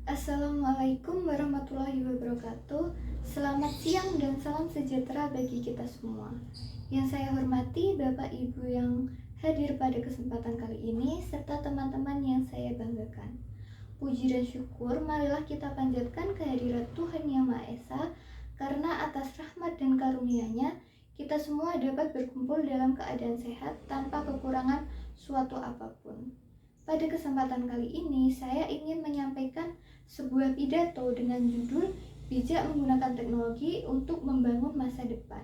Assalamualaikum warahmatullahi wabarakatuh. Selamat siang dan salam sejahtera bagi kita semua. Yang saya hormati Bapak Ibu yang hadir pada kesempatan kali ini serta teman-teman yang saya banggakan. Puji dan syukur marilah kita panjatkan kehadirat Tuhan Yang Maha Esa, karena atas rahmat dan karunia-Nya kita semua dapat berkumpul dalam keadaan sehat tanpa kekurangan suatu apapun. Pada kesempatan kali ini saya ingin menyampaikan sebuah pidato dengan judul Bijak Menggunakan Teknologi untuk Membangun Masa Depan.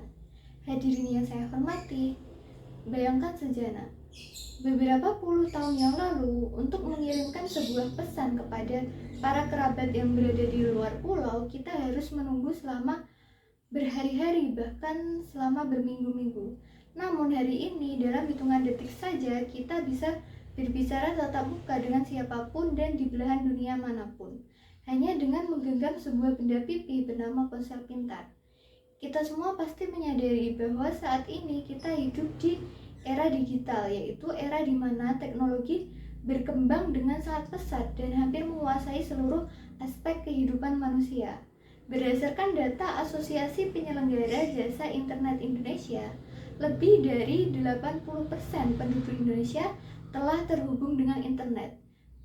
Hadirin yang saya hormati, bayangkan sejenak, beberapa puluh tahun yang lalu, untuk mengirimkan sebuah pesan kepada para kerabat yang berada di luar pulau, kita harus menunggu selama berhari-hari, bahkan selama berminggu-minggu. Namun hari ini dalam hitungan detik saja kita bisa berbicara tatap muka dengan siapapun dan di belahan dunia manapun, hanya dengan menggenggam sebuah benda pipi bernama ponsel pintar. Kita semua pasti menyadari bahwa saat ini kita hidup di era digital, yaitu era di mana teknologi berkembang dengan sangat pesat dan hampir menguasai seluruh aspek kehidupan manusia. Berdasarkan data Asosiasi Penyelenggara Jasa Internet Indonesia, lebih dari 80% penduduk Indonesia telah terhubung dengan internet.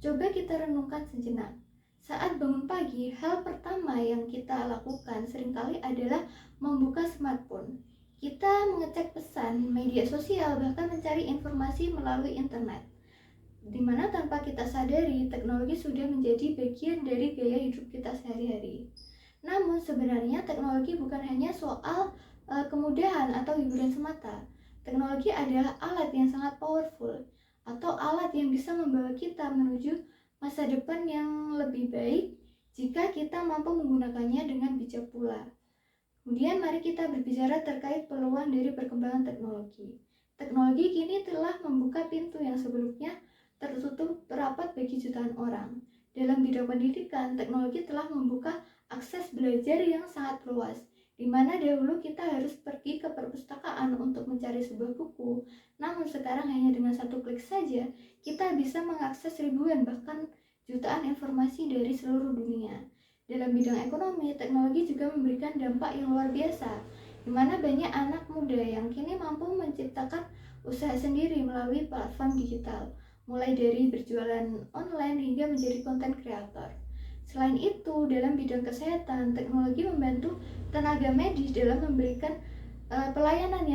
Coba kita renungkan sejenak. Saat bangun pagi, hal pertama yang kita lakukan seringkali adalah membuka smartphone. Kita mengecek pesan, media sosial, bahkan mencari informasi melalui internet. Di mana tanpa kita sadari, teknologi sudah menjadi bagian dari gaya hidup kita sehari-hari. Namun sebenarnya teknologi bukan hanya soal kemudahan atau hiburan semata. Teknologi adalah alat yang sangat powerful, atau alat yang bisa membawa kita menuju masa depan yang lebih baik jika kita mampu menggunakannya dengan bijak pula. Kemudian mari kita berbicara terkait peluang dari perkembangan teknologi. Teknologi kini telah membuka pintu yang sebelumnya tertutup rapat bagi jutaan orang. Dalam bidang pendidikan, teknologi telah membuka akses belajar yang sangat luas, di mana dahulu kita harus pergi ke perpustakaan untuk mencari sebuah buku. Namun sekarang hanya dengan satu klik saja, kita bisa mengakses ribuan bahkan jutaan informasi dari seluruh dunia. Dalam bidang ekonomi, teknologi juga memberikan dampak yang luar biasa, di mana banyak anak muda yang kini mampu menciptakan usaha sendiri melalui platform digital, mulai dari berjualan online hingga menjadi content creator. Selain itu, dalam bidang kesehatan, teknologi membantu tenaga medis dalam memberikan pelayanan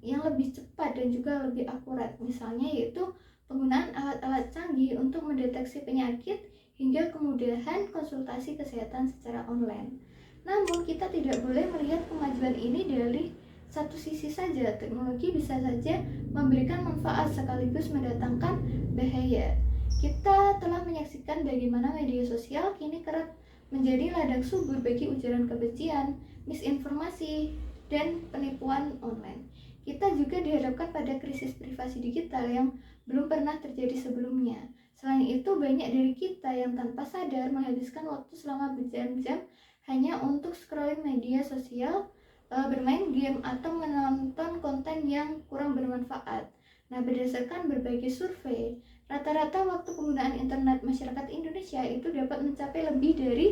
yang lebih cepat dan juga lebih akurat. Misalnya yaitu penggunaan alat-alat canggih untuk mendeteksi penyakit hingga kemudahan konsultasi kesehatan secara online. Namun kita tidak boleh melihat kemajuan ini dari satu sisi saja. Teknologi bisa saja memberikan manfaat sekaligus mendatangkan bahaya. Kita telah menyaksikan bagaimana media sosial kini kerap menjadi ladang subur bagi ujaran kebencian, misinformasi, dan penipuan online. Kita juga dihadapkan pada krisis privasi digital yang belum pernah terjadi sebelumnya. Selain itu, banyak dari kita yang tanpa sadar menghabiskan waktu selama berjam-jam hanya untuk scrolling media sosial, bermain game, atau menonton konten yang kurang bermanfaat. Nah, berdasarkan berbagai survei, rata-rata waktu penggunaan internet masyarakat Indonesia itu dapat mencapai lebih dari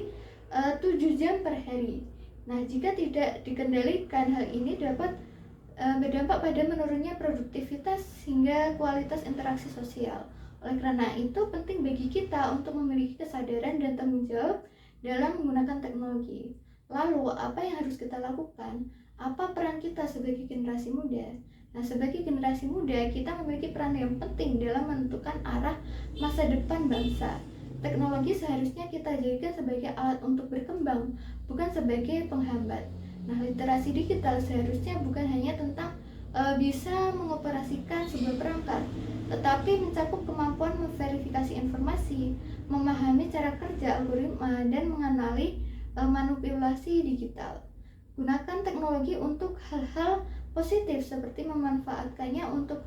7 jam per hari. Nah, jika tidak dikendalikan, hal ini dapat berdampak pada menurunnya produktivitas hingga kualitas interaksi sosial. Oleh karena itu, penting bagi kita untuk memiliki kesadaran dan tanggung jawab dalam menggunakan teknologi. Lalu, apa yang harus kita lakukan? Apa peran kita sebagai generasi muda? Nah, sebagai generasi muda, kita memiliki peran yang penting dalam menentukan arah masa depan bangsa. Teknologi seharusnya kita jadikan sebagai alat untuk berkembang, bukan sebagai penghambat. Nah, literasi digital seharusnya bukan hanya tentang bisa mengoperasikan sebuah perangkat, tetapi mencakup kemampuan memverifikasi informasi, memahami cara kerja algoritma, dan mengenali manipulasi digital. Gunakan teknologi untuk hal-hal positif seperti memanfaatkannya untuk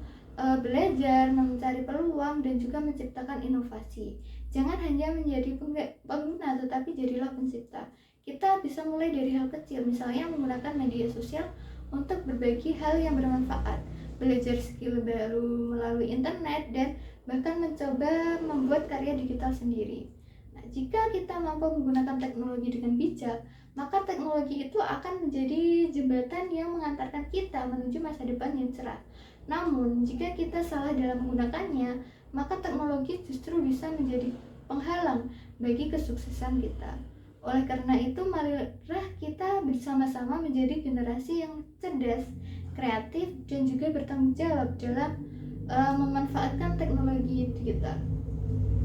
belajar, mencari peluang, dan juga menciptakan inovasi. Jangan hanya menjadi pengguna, tetapi jadilah pencipta. Kita bisa mulai dari hal kecil, misalnya menggunakan media sosial untuk berbagi hal yang bermanfaat, belajar skill baru melalui internet, dan bahkan mencoba membuat karya digital sendiri. Nah, Nah, jika kita mampu menggunakan teknologi dengan bijak, maka teknologi itu akan menjadi jembatan yang mengantarkan kita menuju masa depan yang cerah. Namun, jika kita salah dalam menggunakannya, maka teknologi justru bisa menjadi penghalang bagi kesuksesan kita. Oleh karena itu, marilah kita bersama-sama menjadi generasi yang cerdas, kreatif, dan juga bertanggung jawab dalam memanfaatkan teknologi kita.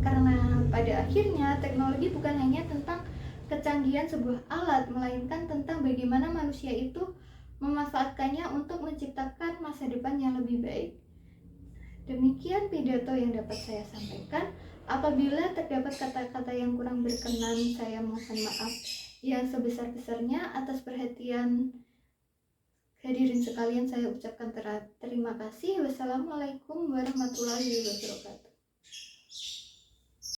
Karena pada akhirnya teknologi bukan hanya tentang kecanggihan sebuah alat, melainkan tentang bagaimana manusia itu memanfaatkannya untuk menciptakan masa depan yang lebih baik. Demikian pidato yang dapat saya sampaikan. Apabila terdapat kata-kata yang kurang berkenan, saya mohon maaf yang sebesar-besarnya. Atas perhatian hadirin sekalian, saya ucapkan terima kasih. Wassalamualaikum warahmatullahi wabarakatuh.